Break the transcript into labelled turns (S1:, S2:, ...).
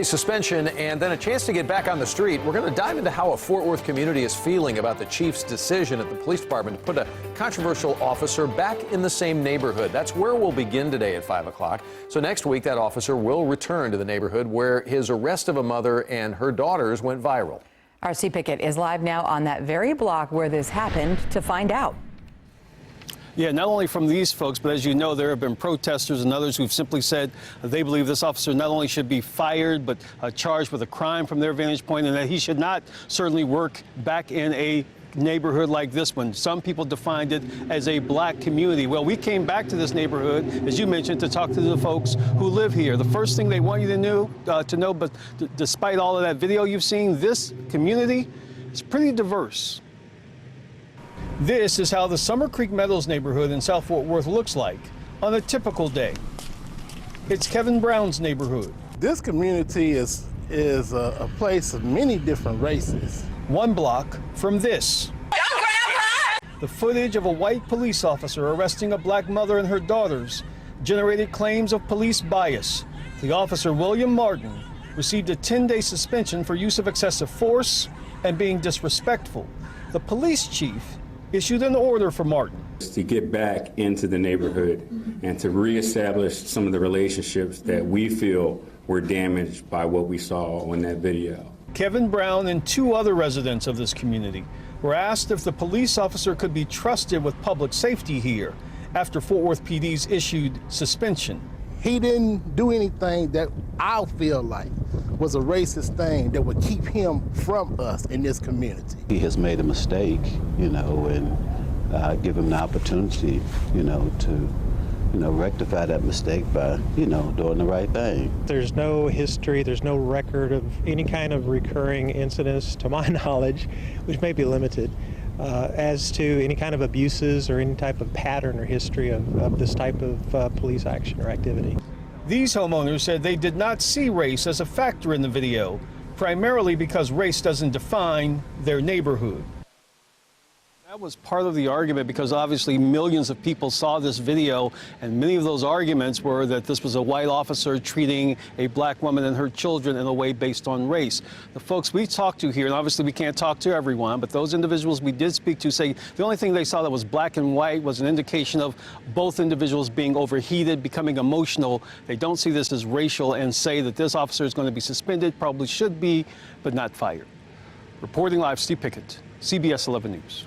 S1: Suspension and then a chance to get back on the street. We're going to dive into how a Fort Worth community is feeling about the chief's decision at the police department to put a controversial officer back in the same neighborhood. That's where we'll begin today at 5 o'clock. So next week, that officer will return to the neighborhood where his arrest of a mother and her daughters went viral.
S2: RC Pickett is live now on that very block where this happened to find out.
S3: Yeah, not only from these folks, but as you know, there have been protesters and others who've simply said they believe this officer not only should be fired, but charged with a crime from their vantage point, and that he should not certainly work back in a neighborhood like this one. Some people defined it as a black community. Well, we came back to this neighborhood, as you mentioned, to talk to the folks who live here. The first thing they want you to know, but despite all of that video you've seen, this community is pretty diverse. This is how the Summer Creek Meadows neighborhood in South Fort Worth looks like on a typical day. It's Kevin Brown's neighborhood.
S4: This community is a place of many different races.
S3: 1 block from this. The footage of a white police officer arresting a black mother and her daughters generated claims of police bias. The officer, William Martin, received a 10-day suspension for use of excessive force and being disrespectful. The police chief issued an order for Martin
S5: to get back into the neighborhood and to reestablish some of the relationships that we feel were damaged by what we saw on that video.
S3: Kevin Brown and 2 other residents of this community were asked if the police officer could be trusted with public safety here after Fort Worth PD's issued suspension.
S4: He didn't do anything that I feel like was a racist thing that would keep him from us in this community.
S6: He has made a mistake, and give him the opportunity, to, rectify that mistake by, doing the right thing.
S7: There's no history, there's no record of any kind of recurring incidents, to my knowledge, which may be limited, as to any kind of abuses or any type of pattern or history of this type of police action or activity.
S3: These homeowners said they did not see race as a factor in the video, primarily because race doesn't define their neighborhood. That was part of the argument, because obviously millions of people saw this video, and many of those arguments were that this was a white officer treating a black woman and her children in a way based on race. The folks we talked to here, and obviously we can't talk to everyone, but those individuals we did speak to say the only thing they saw that was black and white was an indication of both individuals being overheated, becoming emotional. They don't see this as racial and say that this officer is going to be suspended, probably should be, but not fired. Reporting live, Steve Pickett, CBS 11 News.